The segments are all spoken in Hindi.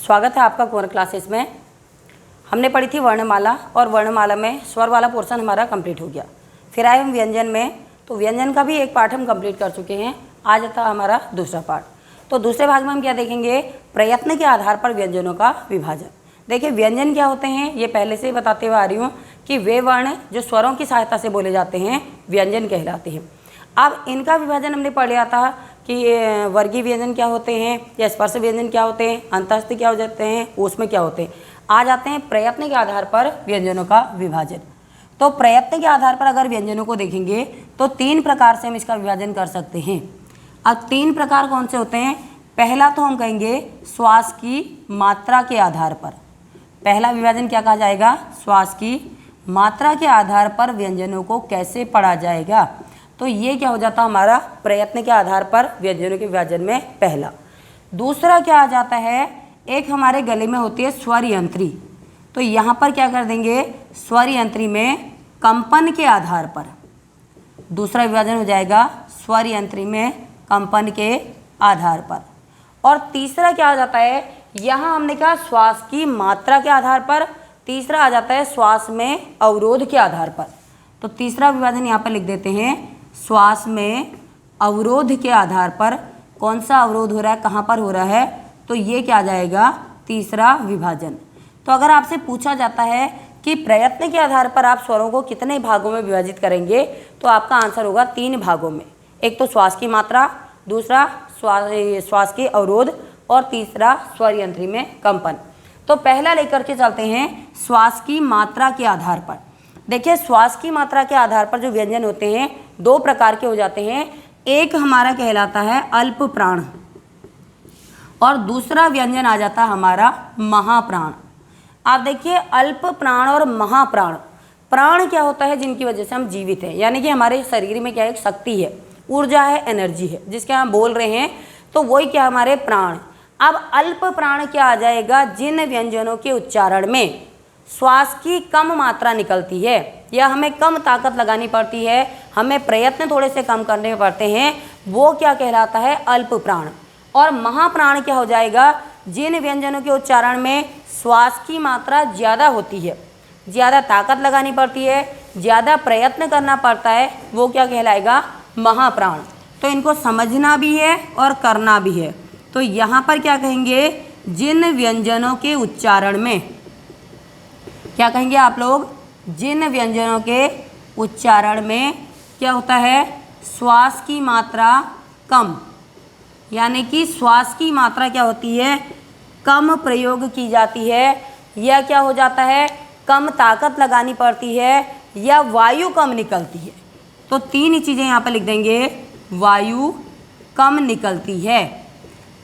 स्वागत है आपका कुंवर क्लासेस में। हमने पढ़ी थी वर्णमाला और वर्णमाला में स्वर वाला पोर्शन हमारा कंप्लीट हो गया। फिर आए हम व्यंजन में, तो व्यंजन का भी एक पार्ट हम कंप्लीट कर चुके हैं। आज था हमारा दूसरा पार्ट। तो दूसरे भाग में हम क्या देखेंगे, प्रयत्न के आधार पर व्यंजनों का विभाजन। देखिए व्यंजन क्या होते हैं, ये पहले से ही बताते हुए आ रही हूँ कि वे वर्ण जो स्वरों की सहायता से बोले जाते हैं व्यंजन कहलाते हैं। अब इनका विभाजन हमने पढ़ लिया था कि वर्गीय व्यंजन क्या होते हैं या स्पर्श व्यंजन क्या होते हैं, अंतःस्थ क्या हो जाते हैं, ऊष्म क्या होते हैं। आ जाते हैं प्रयत्न के आधार पर व्यंजनों का विभाजन। तो प्रयत्न के आधार पर अगर व्यंजनों को देखेंगे तो 3 प्रकार से हम इसका विभाजन कर सकते हैं। अब 3 प्रकार कौन से होते हैं, पहला तो हम कहेंगे श्वास की मात्रा के आधार पर। पहला विभाजन क्या कहा जाएगा, श्वास की मात्रा के आधार पर व्यंजनों को कैसे पढ़ा जाएगा। तो ये क्या हो जाता है हमारा प्रयत्न के आधार पर व्यंजनों के विभाजन में पहला। दूसरा क्या आ जाता है, एक हमारे गले में होती है स्वर यंत्री। तो यहाँ पर क्या कर देंगे, स्वर यंत्री में कंपन के आधार पर दूसरा विभाजन हो जाएगा, स्वर यंत्री में कंपन के आधार पर। और तीसरा क्या आ जाता है, यहाँ हमने कहा श्वास की मात्रा के आधार पर, तीसरा आ जाता है श्वास में अवरोध के आधार पर। तो तीसरा विभाजन यहाँ पर लिख देते हैं, श्वास में अवरोध के आधार पर। कौन सा अवरोध हो रहा है, कहाँ पर हो रहा है, तो ये क्या आ जाएगा तीसरा विभाजन। तो अगर आपसे पूछा जाता है कि प्रयत्न के आधार पर आप स्वरों को कितने भागों में विभाजित करेंगे, तो आपका आंसर होगा 3 भागों में। एक तो श्वास की मात्रा, दूसरा श्वास की अवरोध और तीसरा स्वर यंत्री में कंपन। तो पहला लेकर के चलते हैं श्वास की मात्रा के आधार पर। देखिए श्वास की मात्रा के आधार पर जो व्यंजन होते हैं 2 प्रकार के हो जाते हैं। एक हमारा कहलाता है अल्प प्राण और दूसरा व्यंजन आ जाता है हमारा महाप्राण। आप देखिए अल्प प्राण और महाप्राण। प्राण क्या होता है, जिनकी वजह से हम जीवित हैं, यानी कि हमारे शरीर में क्या एक शक्ति है, ऊर्जा है, एनर्जी है, जिसके हम बोल रहे हैं, तो वही क्या हमारे प्राण। अब अल्प प्राण क्या आ जाएगा, जिन व्यंजनों के उच्चारण में श्वास की कम मात्रा निकलती है या हमें कम ताकत लगानी पड़ती है, हमें प्रयत्न थोड़े से कम करने पड़ते हैं, वो क्या कहलाता है अल्प प्राण। और महाप्राण क्या हो जाएगा, जिन व्यंजनों के उच्चारण में श्वास की मात्रा ज़्यादा होती है, ज़्यादा ताकत लगानी पड़ती है, ज़्यादा प्रयत्न करना पड़ता है, वो क्या कहलाएगा महाप्राण। तो इनको समझना भी है और करना भी है। तो यहाँ पर क्या कहेंगे, जिन व्यंजनों के उच्चारण में क्या कहेंगे आप लोग, जिन व्यंजनों के उच्चारण में क्या होता है श्वास की मात्रा कम, यानी कि श्वास की मात्रा क्या होती है कम प्रयोग की जाती है, या क्या हो जाता है कम ताकत लगानी पड़ती है, या वायु कम निकलती है। तो 3 ही चीज़ें यहाँ पर लिख देंगे, वायु कम निकलती है।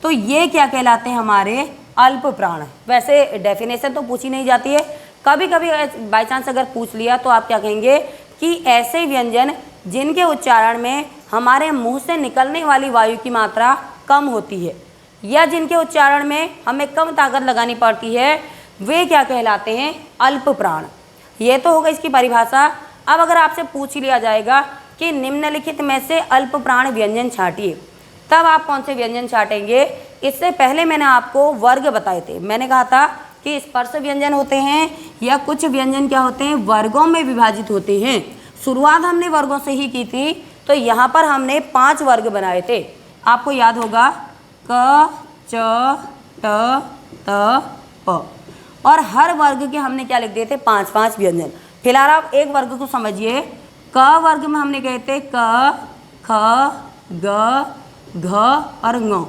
तो ये क्या कहलाते हैं हमारे अल्प प्राण। वैसे डेफिनेशन तो पूछी नहीं जाती है, कभी कभी बाई चांस अगर पूछ लिया तो आप क्या कहेंगे कि ऐसे व्यंजन जिनके उच्चारण में हमारे मुंह से निकलने वाली वायु की मात्रा कम होती है या जिनके उच्चारण में हमें कम ताकत लगानी पड़ती है, वे क्या कहलाते हैं अल्प प्राण। ये तो होगा इसकी परिभाषा। अब अगर आपसे पूछ लिया जाएगा कि निम्नलिखित में से अल्प प्राण व्यंजन छांटिए, तब आप कौन से व्यंजन छांटेंगे। इससे पहले मैंने आपको वर्ग बताए थे। मैंने कहा था कि स्पर्श व्यंजन होते हैं या कुछ व्यंजन क्या होते हैं वर्गों में विभाजित होते हैं। शुरुआत हमने वर्गों से ही की थी, तो यहाँ पर हमने 5 वर्ग बनाए थे। आपको याद होगा क, च, ट, त, प, और हर वर्ग के हमने क्या लिख दिए थे 5-5 व्यंजन। फिलहाल आप एक वर्ग को समझिए। क वर्ग में हमने कहे थे क, ख, ग, घ और ङ।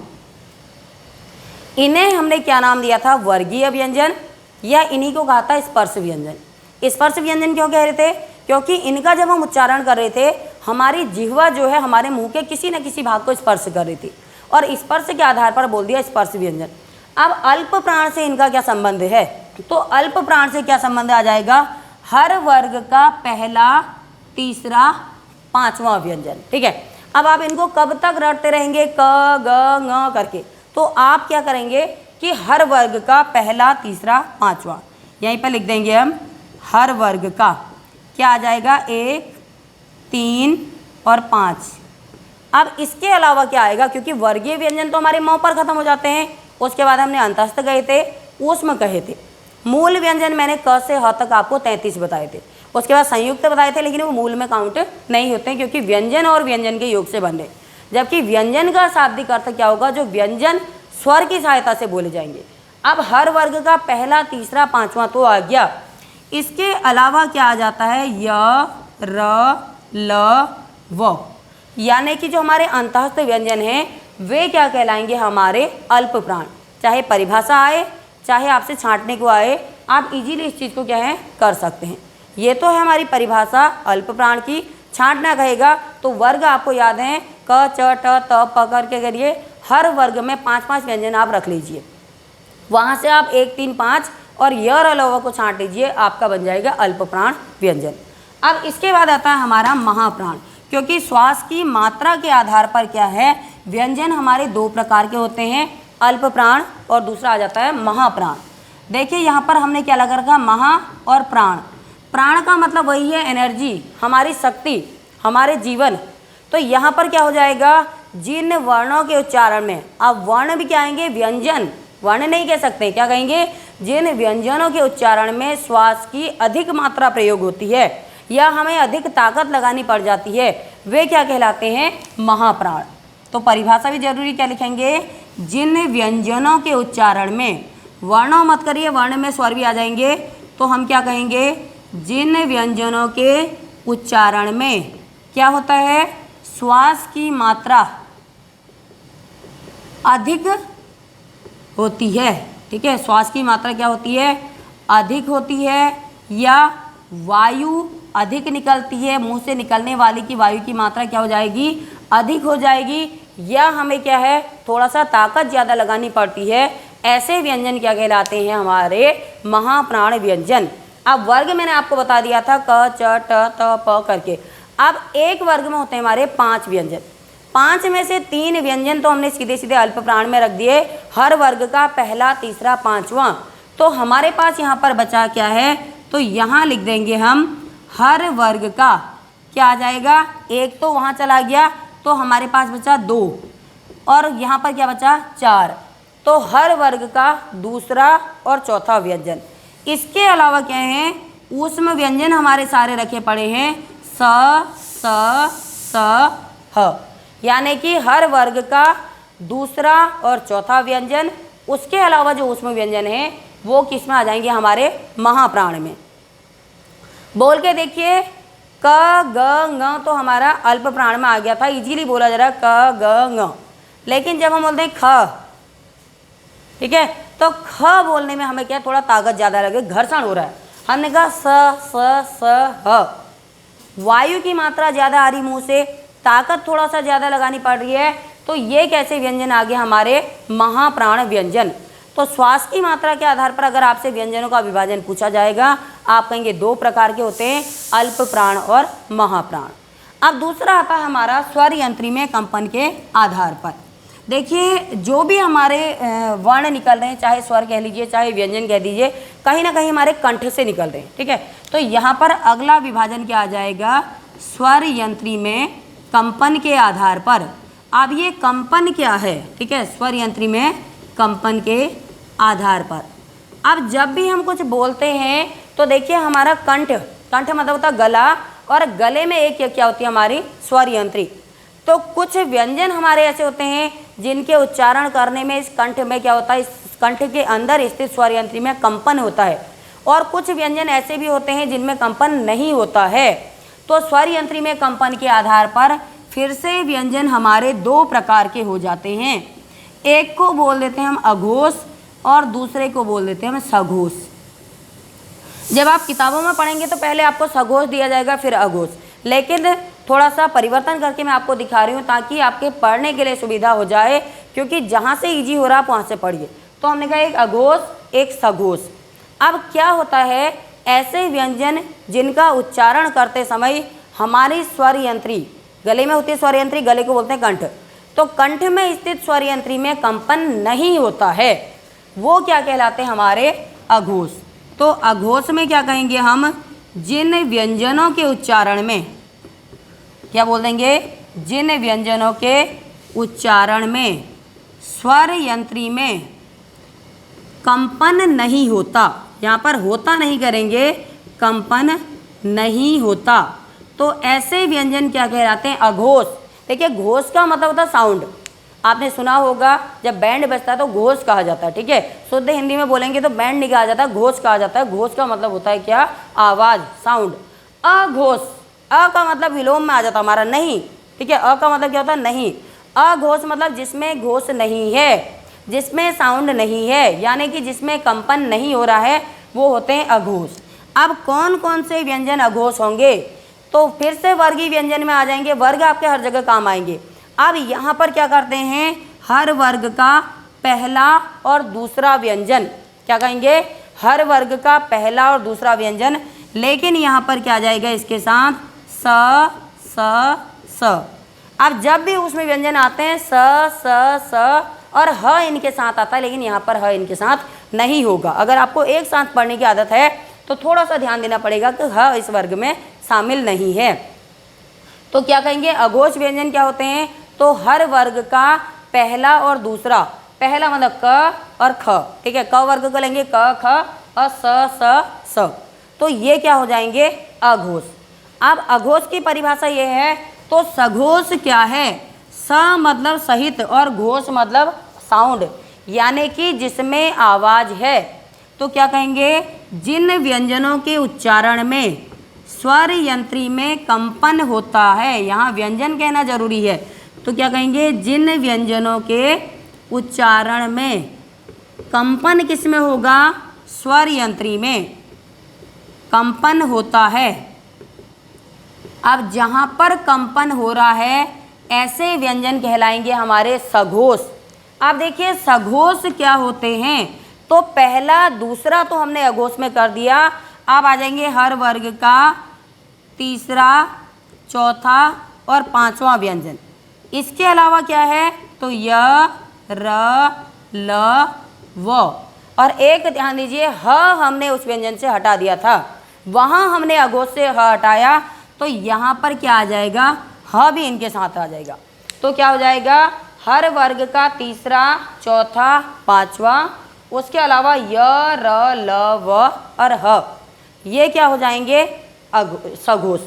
इन्हें हमने क्या नाम दिया था वर्गीय व्यंजन, या इन्हीं को कहा था स्पर्श व्यंजन। स्पर्श व्यंजन क्यों कह रहे थे, क्योंकि इनका जब हम उच्चारण कर रहे थे हमारी जिह्वा जो है हमारे मुंह के किसी न किसी भाग को स्पर्श कर रही थी, और स्पर्श के आधार पर बोल दिया स्पर्श व्यंजन। अब अल्प प्राण से इनका क्या संबंध है, तो अल्प प्राण से क्या संबंध आ जाएगा, हर वर्ग का पहला, तीसरा, 5वां व्यंजन। ठीक है। अब आप इनको कब तक रटते रहेंगे क, ग, ङ करके, तो आप क्या करेंगे कि हर वर्ग का पहला, तीसरा, 5वां यहीं पर लिख देंगे हम। हर वर्ग का क्या आ जाएगा 1, 3 और 5। अब इसके अलावा क्या आएगा, क्योंकि वर्गीय व्यंजन तो हमारे मौ पर खत्म हो जाते हैं, उसके बाद हमने अंतस्थ गए थे, ऊष्म कहे थे। मूल व्यंजन मैंने क से ह तक आपको 33 बताए थे। उसके बाद संयुक्त बताए थे, लेकिन वो मूल में काउंट नहीं होते हैं क्योंकि व्यंजन और व्यंजन के योग से बने। जबकि व्यंजन का शाब्दिक अर्थ क्या होगा? जो व्यंजन स्वर की सहायता से बोले जाएंगे। अब हर वर्ग का पहला, तीसरा, पांचवा तो आ गया। इसके अलावा क्या आ जाता है? य, र, ल, व, यानी कि जो हमारे अंतःस्थ व्यंजन हैं वे क्या कहलाएंगे? हमारे अल्प प्राण। चाहे परिभाषा आए, चाहे आपसे छांटने को आए, आप इजीली इस चीज़ को क्या है कर सकते हैं। ये तो है हमारी परिभाषा अल्प प्राण की। छांटना कहेगा तो वर्ग आपको याद है, क, च, ट, त, प करके करिए। हर वर्ग में 5-5 व्यंजन आप रख लीजिए, वहाँ से आप 1, 3, 5 और य और ल को छांट लीजिए, आपका बन जाएगा अल्प प्राण व्यंजन। अब इसके बाद आता है हमारा महाप्राण, क्योंकि श्वास की मात्रा के आधार पर क्या है, व्यंजन हमारे 2 प्रकार के होते हैं, अल्प प्राण और दूसरा आ जाता है महाप्राण। देखिए यहाँ पर हमने क्या लगा रखा? महा और प्राण। प्राण का मतलब वही है एनर्जी, हमारी शक्ति, हमारे जीवन। तो यहाँ पर क्या हो जाएगा? जिन वर्णों के उच्चारण में, अब वर्ण भी क्या आएंगे? व्यंजन, वर्ण नहीं कह सकते, क्या कहेंगे? जिन व्यंजनों के उच्चारण में श्वास की अधिक मात्रा प्रयोग होती है या हमें अधिक ताकत लगानी पड़ जाती है, वे क्या कहलाते हैं? महाप्राण। तो परिभाषा भी जरूरी क्या लिखेंगे? जिन व्यंजनों के उच्चारण में, वर्णों मत करिए, वर्ण में स्वर भी आ जाएंगे, तो हम क्या कहेंगे? जिन व्यंजनों के उच्चारण में क्या होता है? श्वास की मात्रा अधिक होती है। ठीक है, श्वास की मात्रा क्या होती है? अधिक होती है, या वायु अधिक निकलती है, मुंह से निकलने वाली की वायु की मात्रा क्या हो जाएगी? अधिक हो जाएगी, या हमें क्या है थोड़ा सा ताकत ज़्यादा लगानी पड़ती है, ऐसे व्यंजन क्या कहलाते हैं? हमारे महाप्राण व्यंजन। अब वर्ग मैंने आपको बता दिया था क, च, ट, त, प करके। अब एक वर्ग में होते हैं हमारे 5 व्यंजन। 5 में से 3 व्यंजन तो हमने सीधे सीधे अल्प प्राण में रख दिए, हर वर्ग का पहला, तीसरा, पांचवा। तो हमारे पास यहाँ पर बचा क्या है? तो यहाँ लिख देंगे हम हर वर्ग का क्या आ जाएगा? 1 तो वहाँ चला गया, तो हमारे पास बचा 2 और यहाँ पर क्या बचा? 4। तो हर वर्ग का दूसरा और चौथा व्यंजन। इसके अलावा क्या है? ऊष्म व्यंजन हमारे सारे रखे पड़े हैं, स, स, ह, यानी कि हर वर्ग का दूसरा और चौथा व्यंजन। उसके अलावा जो ऊष्म व्यंजन है वो किस में आ जाएंगे? हमारे महाप्राण में। बोल के देखिए, क, ग, ng तो हमारा अल्प प्राण में आ गया था, इजीली बोला जा रहा है क, ग, ng। लेकिन जब हम बोलते हैं ख, ठीक है, तो ख बोलने में हमें क्या थोड़ा ताकत ज़्यादा लगे, घर्षण हो रहा है। हमने कहा स, ह, वायु की मात्रा ज़्यादा आ रही, मुंह से ताकत थोड़ा सा ज़्यादा लगानी पड़ रही है। तो ये कैसे व्यंजन आ गए? हमारे महाप्राण व्यंजन। तो श्वास की मात्रा के आधार पर अगर आपसे व्यंजनों का विभाजन पूछा जाएगा, आप कहेंगे 2 प्रकार के होते हैं, अल्प प्राण और महाप्राण। अब दूसरा आता है हमारा स्वर यंत्री में कंपन के आधार पर। देखिए, जो भी हमारे वर्ण निकल रहे हैं, चाहे स्वर कह लीजिए, चाहे व्यंजन कह दीजिए, कहीं ना कहीं हमारे कंठ से निकल रहे हैं। ठीक है, तो यहाँ पर अगला विभाजन क्या आ जाएगा? स्वर यंत्री में कंपन के आधार पर। अब ये कंपन क्या है? ठीक है, स्वर यंत्री में कंपन के आधार पर। अब जब भी हम कुछ बोलते हैं तो देखिए हमारा कंठ, कंठ मतलब होता है गला, और गले में एक क्या होती है? हमारी स्वर यंत्री। तो कुछ व्यंजन हमारे ऐसे होते हैं जिनके उच्चारण करने में इस कंठ में क्या होता है? इस कंठ के अंदर स्थित स्वर यंत्री में कंपन होता है, और कुछ व्यंजन ऐसे भी होते हैं जिनमें कंपन नहीं होता है। तो स्वर यंत्री में कंपन के आधार पर फिर से व्यंजन हमारे 2 प्रकार के हो जाते हैं। एक को बोल देते हैं हम अघोष और दूसरे को बोल देते हैं हम सघोष। जब आप किताबों में पढ़ेंगे तो पहले आपको सघोष दिया जाएगा, फिर अघोष, लेकिन थोड़ा सा परिवर्तन करके मैं आपको दिखा रही हूँ ताकि आपके पढ़ने के लिए सुविधा हो जाए, क्योंकि जहाँ से इजी हो रहा आप वहाँ से पढ़िए। तो हमने कहा एक अघोष, एक सघोष। अब क्या होता है? ऐसे व्यंजन जिनका उच्चारण करते समय हमारी स्वर यंत्री, गले में होती है स्वर यंत्री, गले को बोलते हैं कंठ, तो कंठ में स्थित स्वर यंत्री में कंपन नहीं होता है, वो क्या कहलाते हैं? हमारे अघोष। तो अघोष में क्या कहेंगे हम? जिन व्यंजनों के उच्चारण में क्या बोल देंगे? जिन व्यंजनों के उच्चारण में स्वर यंत्री में कंपन नहीं होता, यहाँ पर होता नहीं करेंगे, कंपन नहीं होता, तो ऐसे व्यंजन क्या कहलाते हैं? अघोष। देखिए घोष का मतलब होता है साउंड, आपने सुना होगा जब बैंड बजता है तो घोष कहा जाता है, ठीक है। शुद्ध हिंदी में बोलेंगे तो बैंड नहीं कहा जाता, घोष कहा जाता है। घोष का मतलब होता है क्या? आवाज़, साउंड। अघोष, अ का मतलब विलोम में आ जाता हमारा नहीं, ठीक है। अ का मतलब क्या होता है? नहीं। अघोष मतलब जिसमें घोष नहीं है, जिसमें साउंड नहीं है, यानी कि जिसमें कंपन नहीं हो रहा है, वो होते हैं अघोष। अब कौन कौन से व्यंजन अघोष होंगे? तो फिर से वर्गीय व्यंजन में आ जाएंगे, वर्ग आपके हर जगह काम आएंगे। अब यहाँ पर क्या करते हैं? हर वर्ग का पहला और दूसरा व्यंजन, क्या कहेंगे? हर वर्ग का पहला और दूसरा व्यंजन, लेकिन यहाँ पर क्या आ जाएगा इसके साथ? स स स। अब जब भी उसमें व्यंजन आते हैं स स स और ह इनके साथ आता है, लेकिन यहाँ पर ह इनके साथ नहीं होगा। अगर आपको एक साथ पढ़ने की आदत है तो थोड़ा सा ध्यान देना पड़ेगा कि ह इस वर्ग में शामिल नहीं है। तो क्या कहेंगे? अघोष व्यंजन क्या होते हैं? तो हर वर्ग का पहला और दूसरा, पहला मतलब क और ख, ठीक है। क वर्ग को लेंगे क ख और स। तो ये क्या हो जाएंगे? अघोष। अब अघोष की परिभाषा ये है, तो सघोष क्या है? स मतलब सहित और घोष मतलब साउंड, यानी कि जिसमें आवाज़ है। तो क्या कहेंगे? जिन व्यंजनों के उच्चारण में स्वर यंत्री में कंपन होता है, यहाँ व्यंजन कहना जरूरी है, तो क्या कहेंगे? जिन व्यंजनों के उच्चारण में कंपन किस में होगा? स्वर यंत्री में कंपन होता है। अब जहाँ पर कंपन हो रहा है ऐसे व्यंजन कहलाएंगे हमारे सघोष। अब देखिए सघोष क्या होते हैं? तो पहला दूसरा तो हमने अघोष में कर दिया, अब आ जाएंगे हर वर्ग का तीसरा, चौथा और पांचवा व्यंजन। इसके अलावा क्या है? तो य, र, ल, व। और एक ध्यान दीजिए, ह हमने उस व्यंजन से हटा दिया था, वहाँ हमने अघोष से ह हटाया, तो यहाँ पर क्या आ जाएगा? ह भी इनके साथ आ जाएगा। तो क्या हो जाएगा? हर वर्ग का तीसरा, चौथा, पांचवा, उसके अलावा य, र, ल, व और ह, ये क्या हो जाएंगे? सघोष।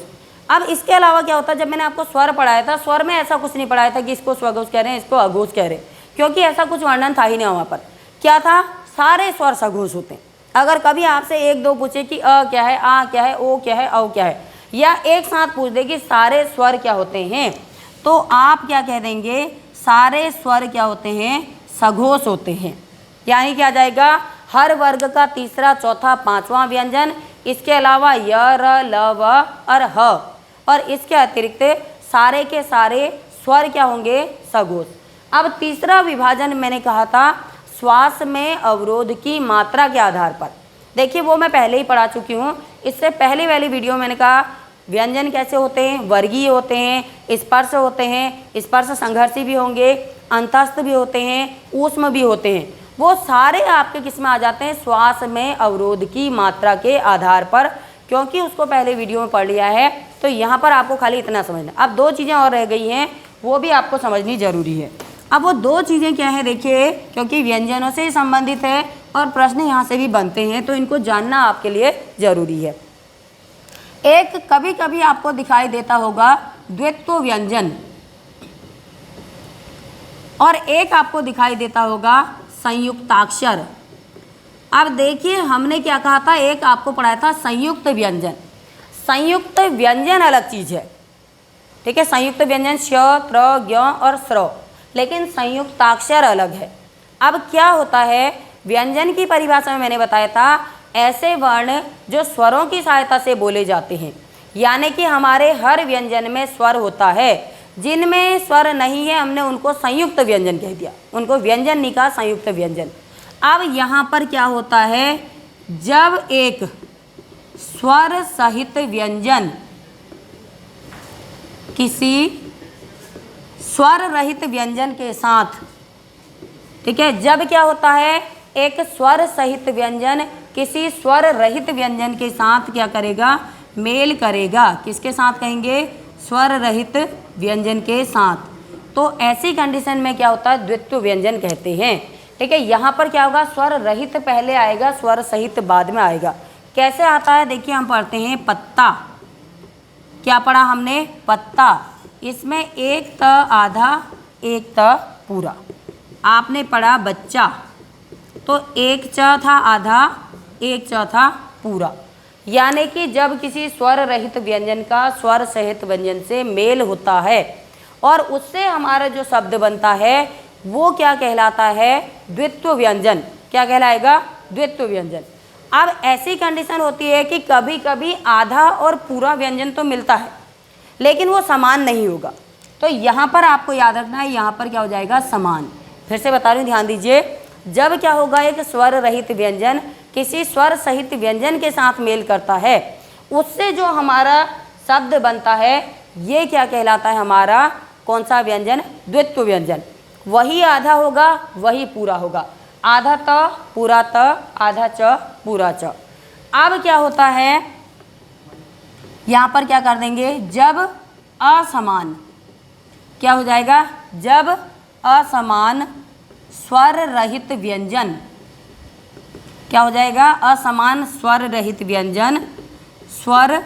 अब इसके अलावा क्या होता है? जब मैंने आपको स्वर पढ़ाया था, स्वर में ऐसा कुछ नहीं पढ़ाया था कि इसको स्वघोष कह रहे हैं, इसको अघोष कह रहे हैं, क्योंकि ऐसा कुछ वर्णन था ही नहीं वहाँ पर। क्या था? सारे स्वर सघोष होते हैं। अगर कभी आपसे एक दो पूछे कि अ क्या है, आ क्या है, ओ क्या है, औ क्या है, या एक साथ पूछ दे कि सारे स्वर क्या होते हैं, तो आप क्या कह देंगे? सारे स्वर क्या होते हैं? सघोष होते हैं। यानी क्या आ जाएगा? हर वर्ग का तीसरा, चौथा, पांचवा व्यंजन, इसके अलावा य, र, ल, व और ह, और इसके अतिरिक्त सारे के सारे स्वर क्या होंगे? सघोष। अब तीसरा विभाजन मैंने कहा था श्वास में अवरोध की मात्रा के आधार पर। देखिए वो मैं पहले ही पढ़ा चुकी हूँ, इससे पहले वाली वीडियो मैंने कहा व्यंजन कैसे होते हैं? वर्गीय होते हैं, स्पर्श होते हैं, स्पर्श संघर्षी भी होंगे, अंतस्थ भी होते हैं, ऊष्म भी होते हैं। वो सारे आपके किस में आ जाते हैं? श्वास में अवरोध की मात्रा के आधार पर, क्योंकि उसको पहले वीडियो में पढ़ लिया है। तो यहाँ पर आपको खाली इतना समझना। अब दो चीज़ें और रह गई हैं, वो भी आपको समझनी जरूरी है। अब वो दो चीज़ें क्या है? देखिए, क्योंकि व्यंजनों से संबंधित है और प्रश्न यहाँ से भी बनते हैं, तो इनको जानना आपके लिए जरूरी है। एक कभी कभी आपको दिखाई देता होगा द्वित्व व्यंजन, और एक आपको दिखाई देता होगा संयुक्ताक्षर। अब देखिए हमने क्या कहा था? एक आपको पढ़ाया था संयुक्त व्यंजन। संयुक्त व्यंजन अलग चीज़ है, ठीक है। संयुक्त व्यंजन श, त्र, ज्ञ और स्र, लेकिन संयुक्ताक्षर अलग है। अब क्या होता है? व्यंजन की परिभाषा में मैंने बताया था ऐसे वर्ण जो स्वरों की सहायता से बोले जाते हैं, यानी कि हमारे हर व्यंजन में स्वर होता है। जिनमें स्वर नहीं है हमने उनको संयुक्त व्यंजन कह दिया, उनको व्यंजन नहीं कहा, संयुक्त व्यंजन। अब यहाँ पर क्या होता है? जब एक स्वर सहित व्यंजन किसी स्वर रहित व्यंजन के साथ, ठीक है, जब क्या होता है? एक स्वर सहित व्यंजन किसी स्वर रहित व्यंजन के साथ क्या करेगा? मेल करेगा। किसके साथ कहेंगे? स्वर रहित व्यंजन के साथ। तो ऐसी कंडीशन में क्या होता है? द्वित्व व्यंजन कहते हैं। ठीक है। यहाँ पर क्या होगा, स्वर रहित पहले आएगा, स्वर सहित बाद में आएगा। कैसे आता है देखिए, हम पढ़ते हैं पत्ता, क्या पढ़ा हमने, पत्ता, इसमें एक त आधा एक त पूरा। आपने पढ़ा बच्चा, तो एक च था आधा एक च था पूरा। यानी कि जब किसी स्वर रहित व्यंजन का स्वर सहित व्यंजन से मेल होता है और उससे हमारा जो शब्द बनता है वो क्या कहलाता है, द्वित्व व्यंजन। क्या कहलाएगा, द्वित्व व्यंजन। अब ऐसी कंडीशन होती है कि कभी कभी आधा और पूरा व्यंजन तो मिलता है लेकिन वो समान नहीं होगा, तो यहाँ पर आपको याद रखना है, यहाँ पर क्या हो जाएगा, समान। फिर से बता रही हूँ, ध्यान दीजिए। जब क्या होगा, एक स्वर रहित व्यंजन किसी स्वर सहित व्यंजन के साथ मेल करता है, उससे जो हमारा शब्द बनता है ये क्या कहलाता है, हमारा कौन सा व्यंजन, द्वित्व व्यंजन। वही आधा होगा वही पूरा होगा, आधा त पूरा त, आधा च पूरा च। अब क्या होता है, यहाँ पर क्या कर देंगे, जब असमान, क्या हो जाएगा, जब असमान स्वर रहित व्यंजन, क्या हो जाएगा, असमान स्वर रहित व्यंजन स्वर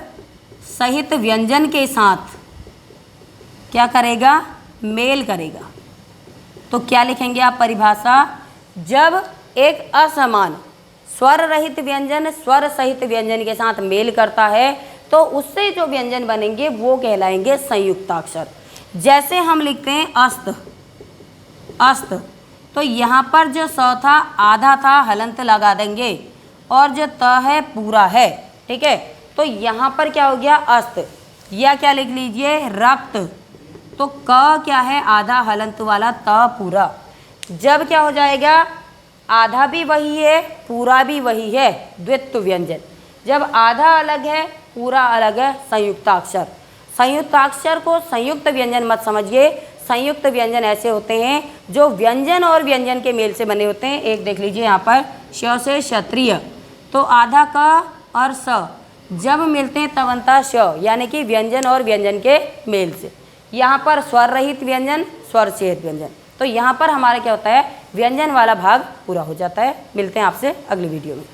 सहित व्यंजन के साथ क्या करेगा, मेल करेगा। तो क्या लिखेंगे आप परिभाषा, जब एक असमान स्वर रहित व्यंजन स्वर सहित व्यंजन के साथ मेल करता है तो उससे जो व्यंजन बनेंगे वो कहलाएंगे संयुक्ताक्षर। जैसे हम लिखते हैं अस्त, अस्त, तो यहाँ पर जो स था आधा था, हलंत लगा देंगे, और जो त है पूरा है, ठीक है। तो यहाँ पर क्या हो गया, अस्त, या क्या लिख लीजिए, रक्त। तो क क्या है, आधा हलंत वाला, त पूरा। जब क्या हो जाएगा, आधा भी वही है पूरा भी वही है, द्वित्व व्यंजन। जब आधा अलग है पूरा अलग है, संयुक्ताक्षर। संयुक्ताक्षर को संयुक्त व्यंजन मत समझिए, संयुक्त व्यंजन ऐसे होते हैं जो व्यंजन और व्यंजन के मेल से बने होते हैं। एक देख लीजिए यहाँ पर, श से क्षत्रिय, तो आधा क और स जब मिलते हैं तब बनता श, यानी कि व्यंजन और व्यंजन के मेल से। यहाँ पर स्वर रहित व्यंजन स्वर सहित व्यंजन, तो यहाँ पर हमारा क्या होता है, व्यंजन वाला भाग पूरा हो जाता है। मिलते हैं आपसे अगली वीडियो में।